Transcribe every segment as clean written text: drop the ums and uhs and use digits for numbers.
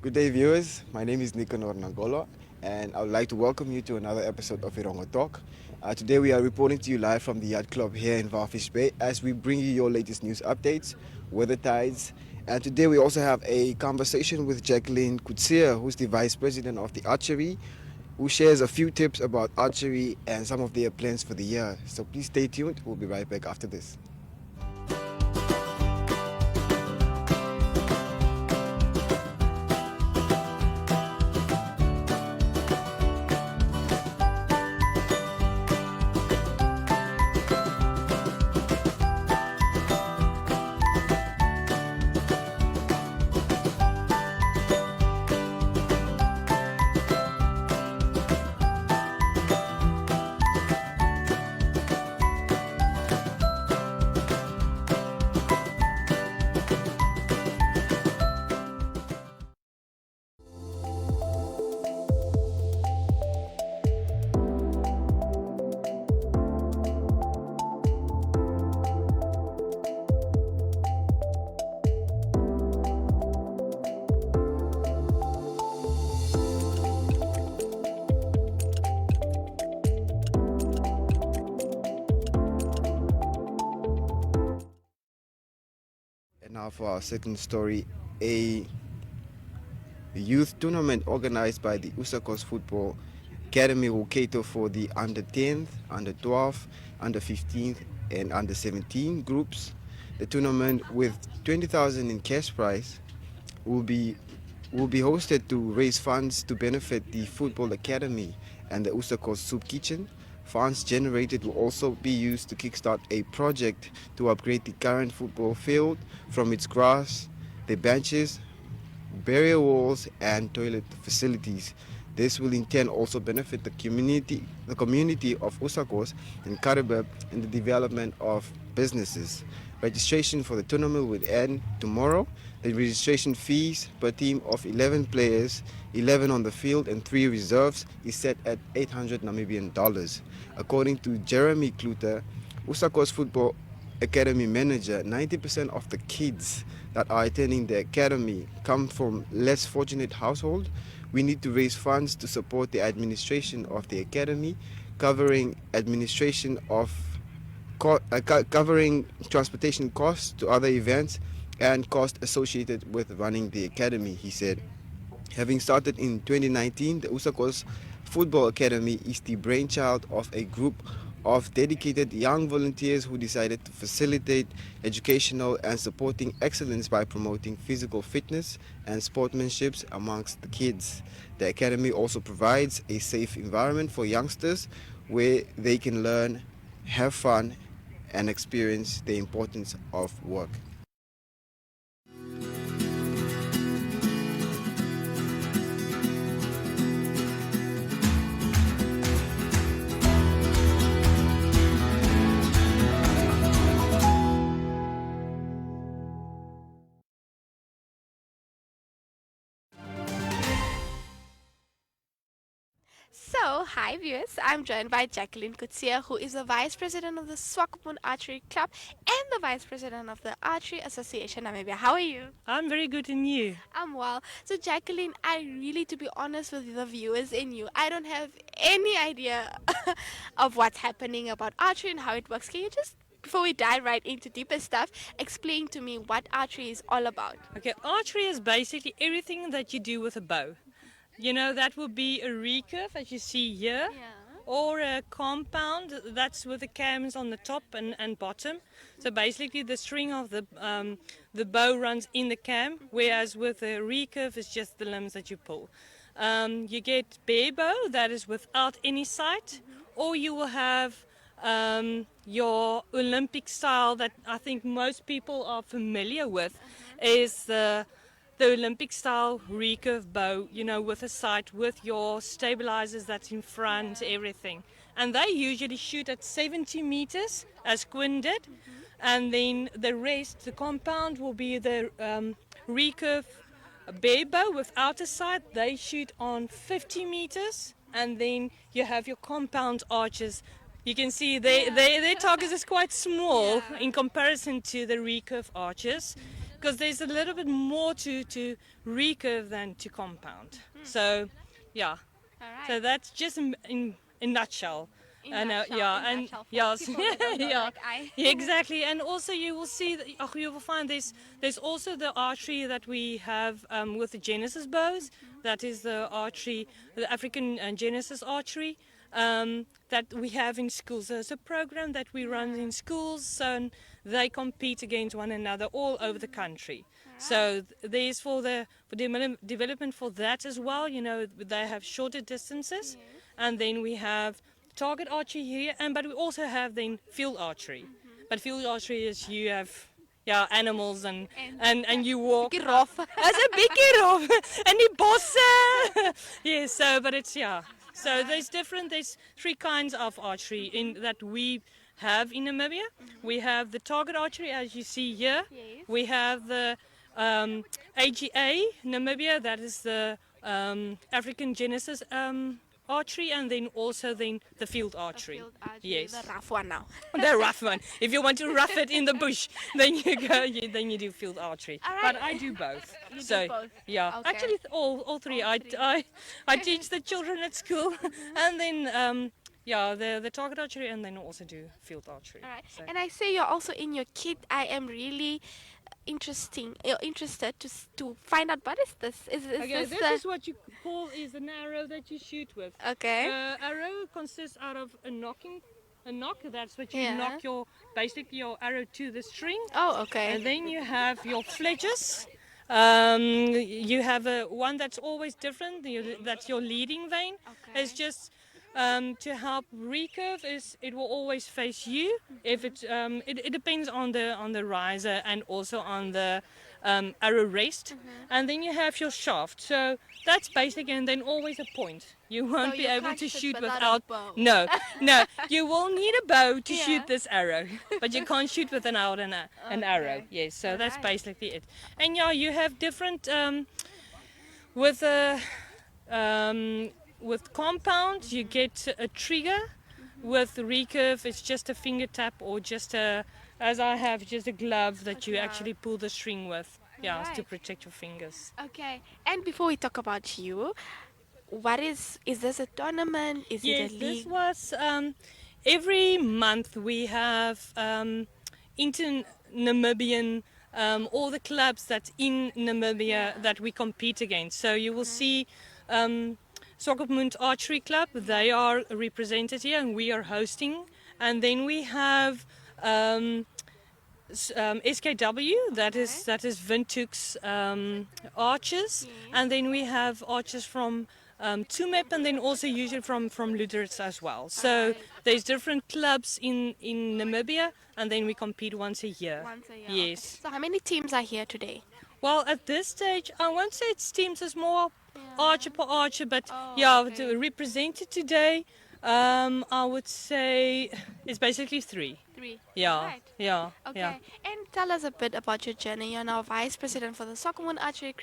Good day, viewers. My name is Nicanor Nangolo, and I would like to welcome you to another episode of Erongo Talk. Today, we are reporting to you live from the Yacht Club here in Walvis Bay as we bring you your latest news updates, weather tides, and today we also have a conversation with Jacqueline Coetzee, who's the Vice President of the Archery, who shares a few tips about archery and some of their plans for the year. So please stay tuned. We'll be right back after this. And now for our second story, a youth tournament organized by the Usakos Football Academy will cater for the under 10th, under 12th, under 15th and under 17 groups. The tournament with 20,000 in cash prize will be hosted to raise funds to benefit the Football Academy and the Usakos Soup Kitchen. Funds generated will also be used to kickstart a project to upgrade the current football field from its grass, the benches, barrier walls and toilet facilities. This will in turn also benefit the community of Usakos and Karibab in the development of businesses. Registration for the tournament will end tomorrow. The registration fees per team of 11 players, 11 on the field and 3 reserves, is set at 800 Namibian dollars. According to Jeremy Kluter, Usakos Football Academy manager, 90% of the kids that are attending the academy come from less fortunate households. We need to raise funds to support the administration of the academy, covering transportation costs to other events and costs associated with running the academy, he said. Having started in 2019, the Usakos Football Academy is the brainchild of a group of dedicated young volunteers who decided to facilitate educational and supporting excellence by promoting physical fitness and sportsmanship amongst the kids. The academy also provides a safe environment for youngsters where they can learn, have fun, and experience the importance of work. So, hi viewers, I'm joined by Jacqueline Coetzee, who is the Vice President of the Swakopmund Archery Club and the Vice President of the Archery Association Namibia. How are you? I'm very good, and you? I'm well. So Jacqueline, to be honest with the viewers and you, I don't have any idea of what's happening about archery and how it works. Can you just, before we dive right into deeper stuff, explain to me what archery is all about? Okay, archery is basically everything that you do with a bow. You know, that would be a recurve, as you see here, or a compound, that's with the cams on the top and bottom. So basically the string of the bow runs in the cam, whereas with a recurve it's just the limbs that you pull. You get bare bow, that is without any sight, or you will have your Olympic style that I think most people are familiar with, is the Olympic style recurve bow, you know, with a sight, with your stabilizers that's in front, everything. And they usually shoot at 70 meters, as Quinn did. And then the rest, the compound, will be the recurve bare bow without a sight. They shoot on 50 meters. And then you have your compound archers. You can see their target is quite small in comparison to the recurve archers. because there's a little bit more to recurve than to compound. So, yeah. All right. So that's just in nutshell. In nutshell, Yeah, in and nutshell for yeah, people that don't know, yeah, like I. yeah, exactly. And also you will see, you will find there's also the archery that we have with the Genesis bows. That is the archery, the African Genesis archery that we have in schools. So it's a program that we run in schools, so they compete against one another all over the country. So there's for development for that as well. You know, they have shorter distances, and then we have target archery here, but we also have then field archery. But field archery is you have animals and you walk. Bietjie rof. As a bietjie rof and die bosse. Yes, so but it's So there's 3 kinds of archery in that we have in Namibia. We have the target archery as you see here. Yes. We have the AGA Namibia, that is the African Genesis archery, and then also the field archery. Field archery, Yes. the rough one now. The rough one. If you want to rough it in the bush, then you do field archery. All right. But I do both. You do So both? yeah, Okay. actually all three. All three. I teach the children at school, and then the target archery, and then also do field archery. All right. So. And I say you're also in your kit. I am really interested to find out what is this? Is Okay, this this the... is what you call is an arrow that you shoot with. Okay. Arrow consists out of a knock. That's what you Yeah. knock basically your arrow to the string. Oh, okay. And then you have your fledges. You have one that's always different. That's your leading vein. Okay. It's just to help recurve. It will always face you. If it depends on the riser and also on the arrow rest. And then you have your shaft. So that's basic, and then always a point. You won't So be you able can't to shoot shoot without a without. bow. No. You will need a bow to Yeah. shoot this arrow, but you can't shoot without an arrow. Okay. Yes, so that's Alright. basically it. And yeah, you have different with compound. You get a trigger. With recurve, it's just a finger tap or just as I have, just a glove that you glove. actually pull the string with. Yeah, to Alright. protect your fingers. Okay. And before we talk about you, what is this a tournament? Is Yes, it a this league? was every month we have inter-Namibian all the clubs that's in Namibia that we compete against. So you will see Soccerpunt Archery Club, they are represented here and we are hosting. And then we have SKW, that is Windhoek's archers. And then we have archers from Tumep and then also usually from Ludertz as well. So there's different clubs in Namibia and then we compete once a year. Once a year. Yes. So how many teams are here today? Well, at this stage, I won't say it's teams, it's more archer per archer, but Oh, okay. to represent it today, I would say it's basically 3. 3. Yeah, Right. yeah, Okay. yeah. And tell us a bit about your journey. You're now vice president for the Soccermoon Archery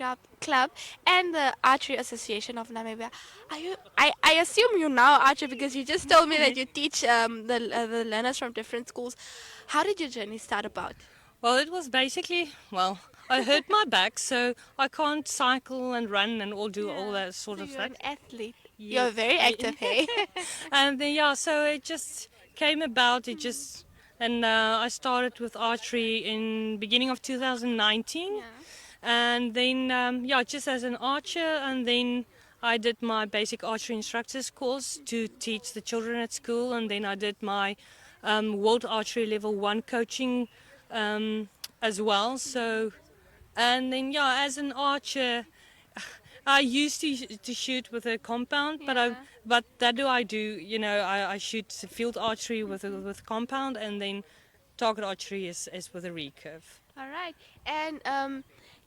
Club and the Archery Association of Namibia. Are you? I assume you're now archer because you just told me that you teach the learners from different schools. How did your journey start about? Well, it was basically, I hurt my back, so I can't cycle and run and do all that sort So of you're stuff. an athlete. Yes. You're very active, hey? And then, so it just came about. And I started with archery in beginning of 2019. And then, just as an archer, and then I did my basic archery instructor's course to teach the children at school, and then I did my World Archery Level 1 coaching as well. So, and then, as an archer, I used to shoot with a compound, but that I do. I shoot field archery with compound, and then target archery is with a recurve. All right. And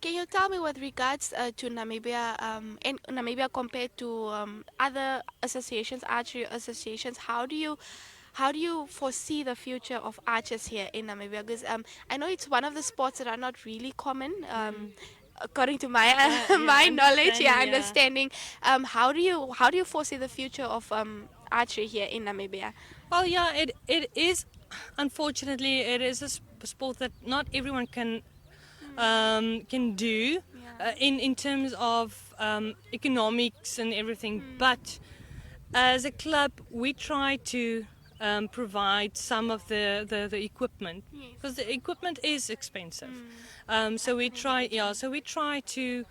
can you tell me with regards to Namibia, and Namibia compared to other associations, archery associations, how do you foresee the future of archers here in Namibia? Because I know it's one of the sports that are not really common. According to my my knowledge, understanding, how do you foresee the future of archery here in Namibia? Well, it is. Unfortunately, it is a sport that not everyone can can do in terms of economics and everything. But as a club, we try to provide some of the equipment, because the equipment is expensive. So we try, So we try to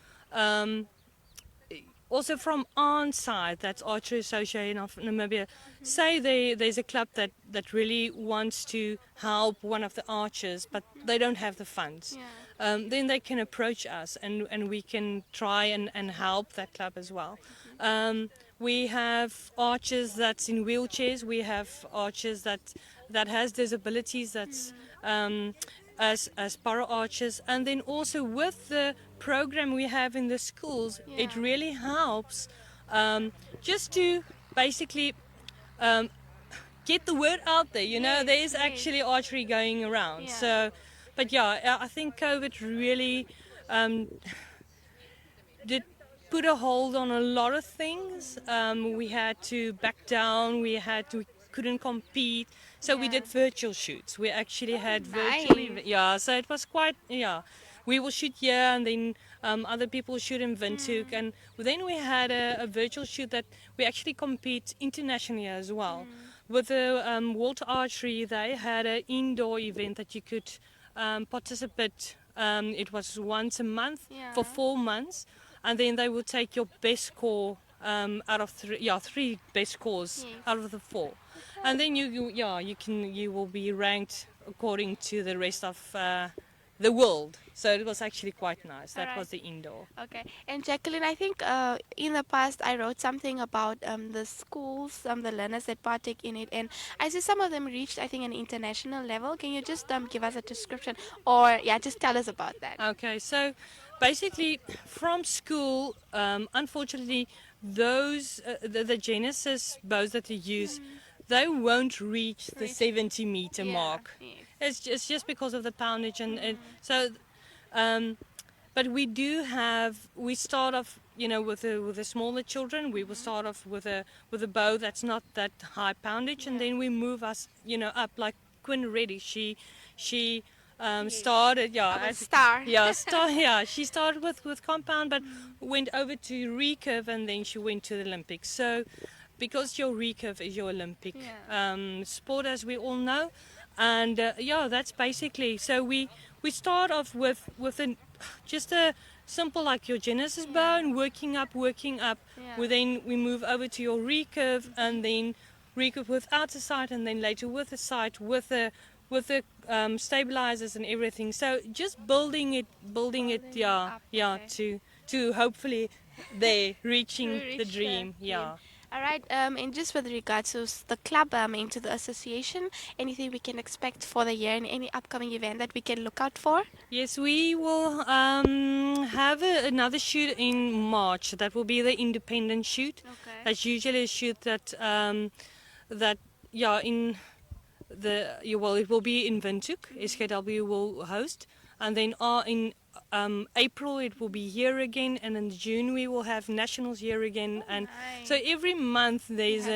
also from our side, that's Archery Association of Namibia. Say there's a club that really wants to help one of the archers, but they don't have the funds. Then they can approach us, and we can try and help that club as well. We have archers that's in wheelchairs. We have archers that has disabilities. That's as para archers, and then also with the program we have in the schools, it really helps just to basically get the word out there. There is actually archery going around. So, but I think COVID really did put a hold on a lot of things. We had to back down. We couldn't compete, so we did virtual shoots. We actually had virtually, so it was quite, we will shoot here, and then other people shoot in Windhoek, and then we had a virtual shoot that we actually compete internationally as well. With the World Archery, they had an indoor event that you could participate. It was once a month for 4 months, and then they would take your best score out of three best scores out of the 4. And then you will be ranked according to the rest of the world. So it was actually quite nice. That was the indoor. Okay. And Jacqueline, I think in the past I wrote something about the schools, the learners that partake in it, and I see some of them reached, I think, an international level. Can you just give us a description, or just tell us about that? Okay. So basically, from school, unfortunately, those the Genesis bows that they use, they won't reach the 70-meter mark. It's just because of the poundage, and so. But we start off, with the smaller children. We will start off with a bow that's not that high poundage, and then we move us, up. Like Quinn Reddy, she started, a star. She started with compound, but went over to recurve, and then she went to the Olympics. So, because your recurve is your Olympic sport, as we all know, and that's basically. So we start off with just a simple, like your Genesis bow, and working up. Then we move over to your recurve, and then recurve without the sight, and then later with the sight, with the stabilizers and everything. So just building it, to hopefully reaching the dream. All right, and just with regards to the club, into the association, anything we can expect for the year, and any upcoming event that we can look out for? Yes, we will have another shoot in March. That will be the independent shoot. Okay. That's usually a shoot that it will be in Windhoek. GOtv will host, and then in April it will be here again, and in June we will have nationals here again, and so every month there's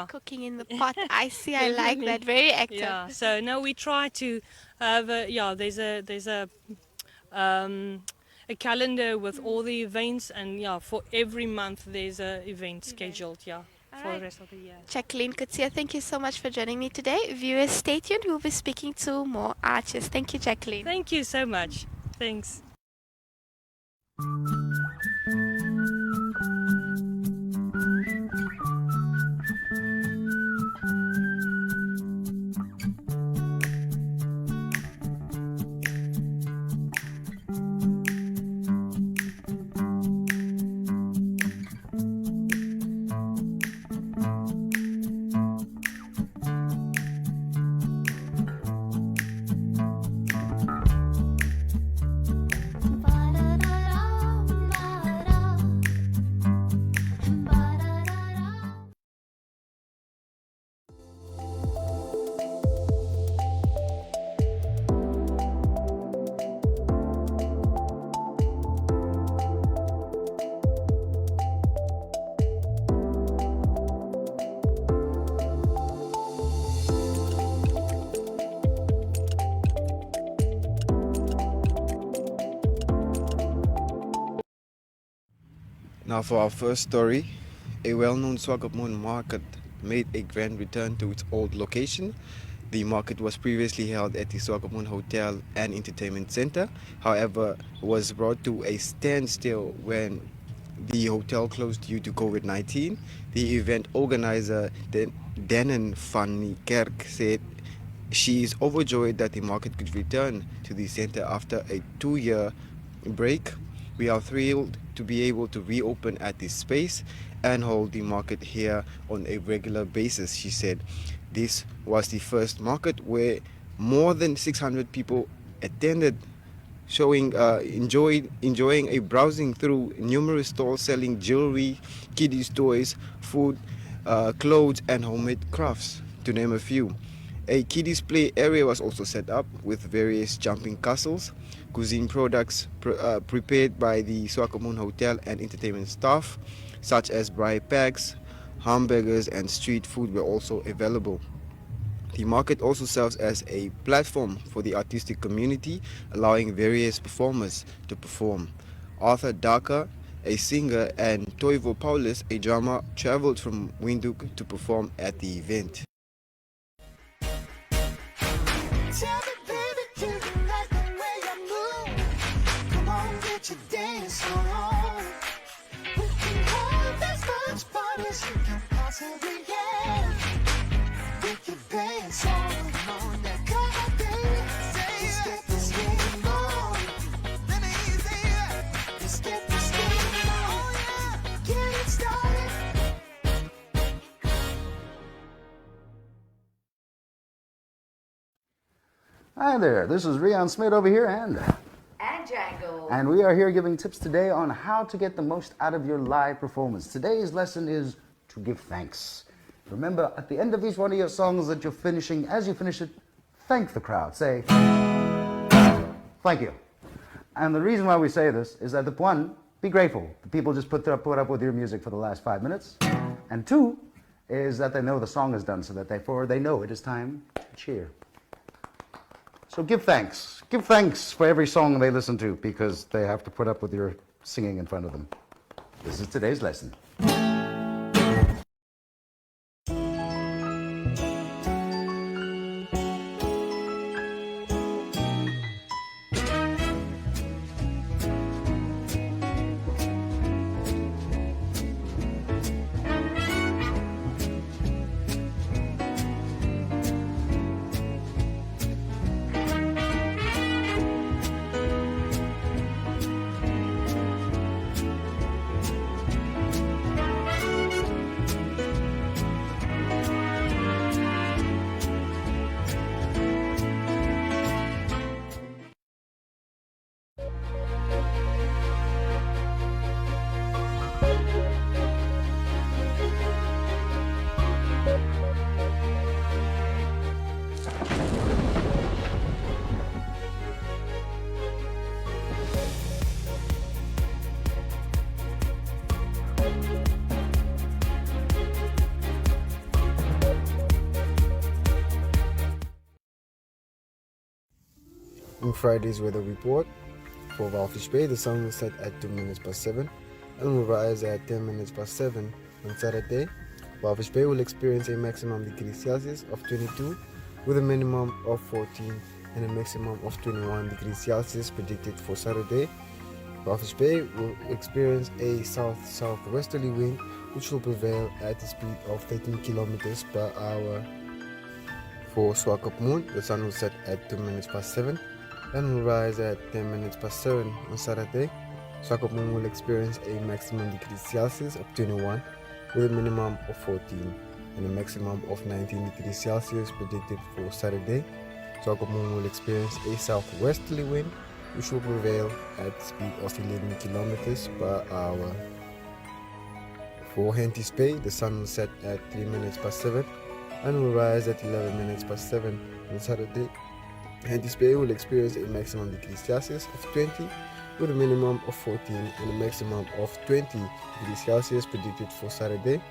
cooking in the pot. I see. I like that. Very active. Yeah. So now we try to have there's a calendar with all the events, and for every month there's a event scheduled. For the rest of the year. Jacqueline Coetzee, thank you so much for joining me today. Viewers, stay tuned. We'll be speaking to more archers. Thank you, Jacqueline. Thank you so much. Thanks. Now for our first story, a well-known Swakopmund market made a grand return to its old location. The market was previously held at the Swakopmund Hotel and Entertainment Center, however, was brought to a standstill when the hotel closed due to COVID-19. The event organizer, Dannen van die Kerk, said she is overjoyed that the market could return to the center after a 2-year break. We are thrilled to be able to reopen at this space and hold the market here on a regular basis, she said. This was the first market where more than 600 people attended, enjoying a browsing through numerous stalls selling jewelry, kiddies toys, food, clothes and homemade crafts, to name a few. A kiddies play area was also set up with various jumping castles. Cuisine products prepared by the Swakopmund Hotel and Entertainment staff, such as braai packs, hamburgers and street food were also available. The market also serves as a platform for the artistic community, allowing various performers to perform. Arthur Daka, a singer, and Toivo Paulus, a drummer, traveled from Windhoek to perform at the event. Tell me, baby, do you like the way I move? Come on, get your dance on. We can have as much fun as you can possibly have. With your dance on. Come on, now come on, baby. Let's get this game on. Let me see it. Let's get this game on. Get it started. Hi there, this is Rian Smith over here and Django. and we are here giving tips today on how to get the most out of your live performance. Today's lesson is to give thanks. Remember, at the end of each one of your songs that you're finishing, as you finish it, thank the crowd. Say, thank you. And the reason why we say this is that, one, be grateful. The people just put up with your music for the last 5 minutes. And two, is that they know the song is done, so that they know it is time to cheer. So give thanks. Give thanks for every song they listen to, because they have to put up with your singing in front of them. This is today's lesson. On Friday's weather report, for Walvis Bay, the sun will set at 2 minutes past 7 and will rise at 10 minutes past 7. On Saturday, Walvis Bay will experience a maximum degree Celsius of 22 with a minimum of 14 and a maximum of 21 degrees Celsius predicted for Saturday. Walvis Bay will experience a south-southwesterly wind which will prevail at a speed of 13 kilometers per hour. For Swakopmund, the sun will set at 2 minutes past 7 and will rise at 10 minutes past 7 on Saturday. Swakopmund will experience a maximum degree Celsius of 21 with a minimum of 14 and a maximum of 19 degrees Celsius predicted for Saturday. Swakopmund will experience a southwesterly wind which will prevail at a speed of 11 kilometers per hour. For Henties Bay, the sun will set at 3 minutes past 7 and will rise at 11 minutes past 7 on Saturday. Henties Bay will experience a maximum degree Celsius of 20 with a minimum of 14 and a maximum of 20 degrees Celsius predicted for Saturday.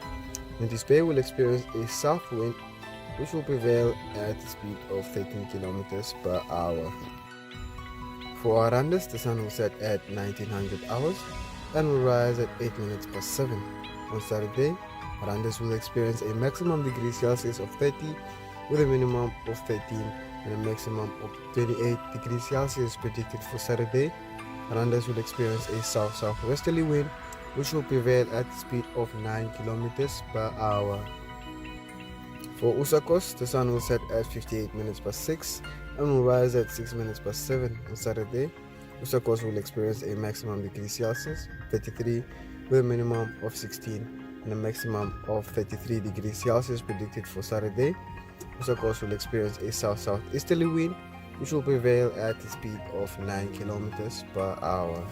Henties Bay will experience a south wind which will prevail at a speed of 13 kilometers per hour. For Arandas, the sun will set at 1900 hours and will rise at 8 minutes past 7. On Saturday, Arandas will experience a maximum degree Celsius of 30 with a minimum of 13 and a maximum of 28 degrees Celsius predicted for Saturday. Arandas will experience a south-southwesterly wind which will prevail at the speed of 9 kilometers per hour. For Usakos, the sun will set at 58 minutes past 6 and will rise at 6 minutes past 7 on Saturday. Usakos will experience a maximum degree Celsius 33 with a minimum of 16 and a maximum of 33 degrees Celsius predicted for Saturday. Usakos will experience a south-southeasterly wind which will prevail at the speed of 9 kilometers per hour.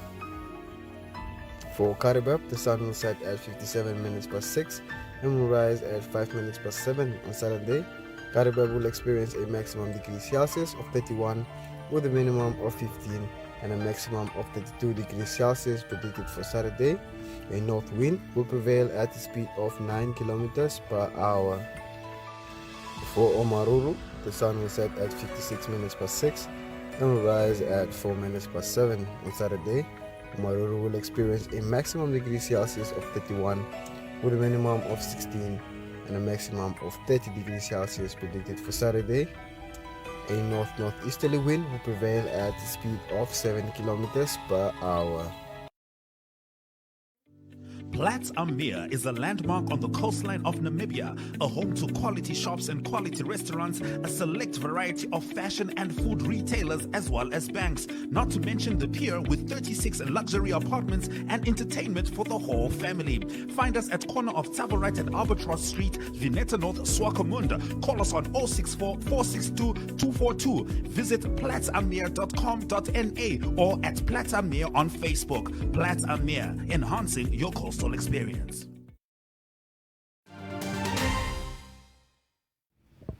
For Karibab, the sun will set at 57 minutes past 6 and will rise at 5 minutes past 7 on Saturday. Karibab will experience a maximum degree Celsius of 31 with a minimum of 15 and a maximum of 32 degrees Celsius predicted for Saturday. A north wind will prevail at the speed of 9 kilometers per hour. For Omaruru, the sun will set at 56 minutes past 6 and will rise at 4 minutes past 7 on Saturday. Omaruru will experience a maximum degree Celsius of 31 with a minimum of 16 and a maximum of 30 degrees Celsius predicted for Saturday. A north-northeasterly wind will prevail at the speed of 7 kilometers per hour. Platts Amir is a landmark on the coastline of Namibia, a home to quality shops and quality restaurants, a select variety of fashion and food retailers, as well as banks, not to mention the pier with 36 luxury apartments and entertainment for the whole family. Find us at corner of Tabarite and Albatross Street, Vineta North, Swakopmund. Call us on 064 462 242. Visit platsamir.com.na or at Platts Amir on Facebook. Platts Amir, enhancing your coastal experience.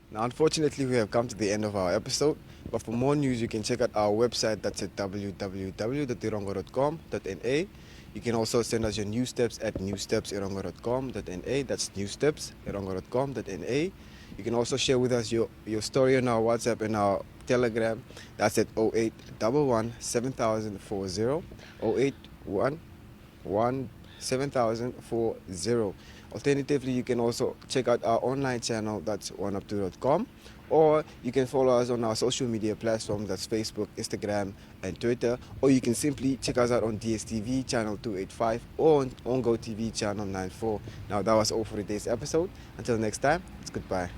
Now, unfortunately, we have come to the end of our episode, but for more news, you can check out our website. That's at www.erongo.com.na. You can also send us your news steps at newstepserongo.com.na. That's newstepserongo.com.na. You can also share with us your story on our WhatsApp and our Telegram. That's at 0811 7040, 0811 7040. Alternatively, you can also check out our online channel, that's oneup2.com, or you can follow us on our social media platforms, that's Facebook, Instagram, and Twitter, or you can simply check us out on DStv channel 285 or on GOtv channel 94. Now, that was all for today's episode. Until next time, it's goodbye.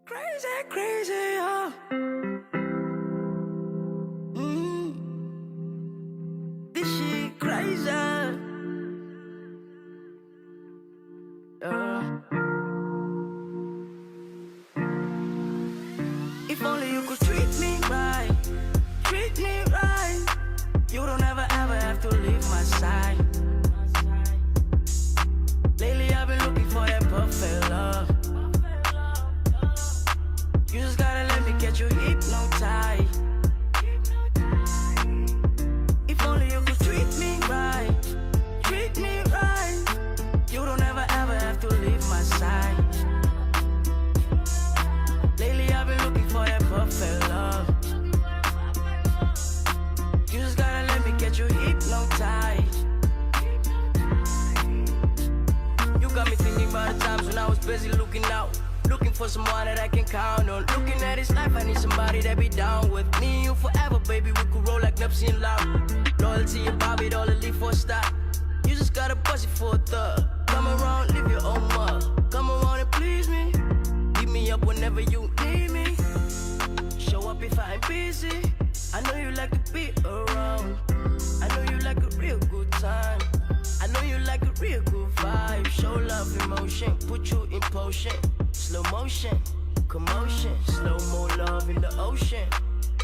Crazy, crazy, oh. This shit crazy. If only you could treat me right, you don't ever have to leave my side. Lately I've been looking for that perfect love. You just gotta let me get you hypnotized. If only you could treat me right, you don't ever have to leave my side. Lately I've been looking for that perfect love. You just gotta let me get you hypnotized. You got me thinking about the times when I was busy looking out, looking for someone that I can count on. Looking at this life, I need somebody that be down with me and you forever, baby. We could roll like Nipsey and Loud. Loyalty and Bobby, all the leave for a stop. You just gotta bust it for a thug. Come around, leave your own mug. Come around and please me. Beat me up whenever you need me. Show up if I ain't busy. I know you like to be around. I know you like a real good time. I know you like a real good vibe. Show love, emotion, put you in potion. Slow motion, commotion. Slow mo love in the ocean.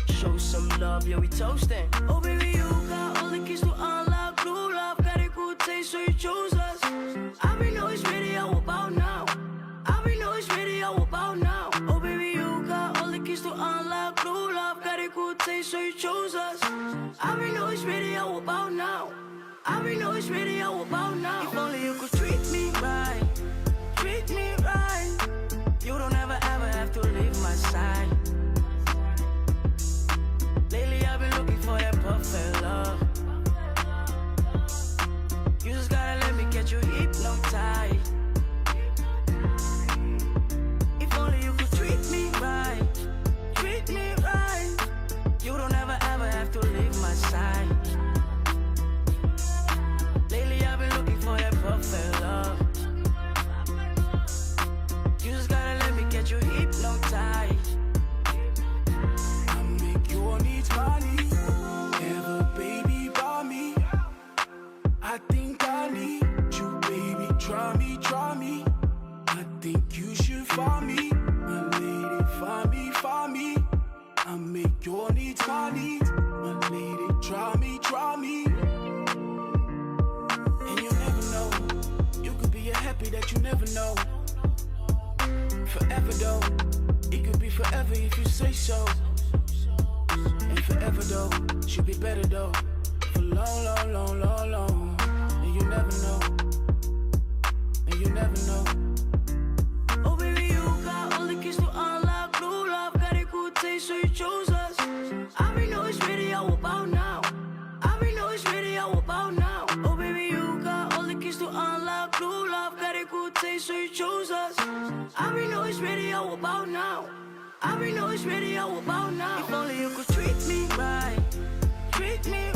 Show some love, yeah, we toasting. Oh baby, you got all the keys to unlock blue love. Got a good taste, so you chose us. I be know it's ready, how about now? I be know it's ready, how about now? Oh baby, you got all the keys to unlock blue love. Got a good taste, so you chose us. I be know it's ready, how about now? I be know it's ready, how about now? If only you could treat me right, you don't ever have to leave my side. Lately I've been looking for that perfect love. draw me. And you never know, you could be a happy that you never know. Forever though, it could be forever if you say so. And forever though, should be better though. For long, long, long, long, long. And you never know. And you never know. Oh baby, you got all the keys to unlock new love. Got a good taste, so you chose us. I already know it's ready, how about now? I already know it's ready, how about now? Oh baby, you got all the keys to unlock new love. Got a good taste, so you chose us. I already know it's ready, how about now? I already know it's ready, how about now? If only you could treat me right, treat me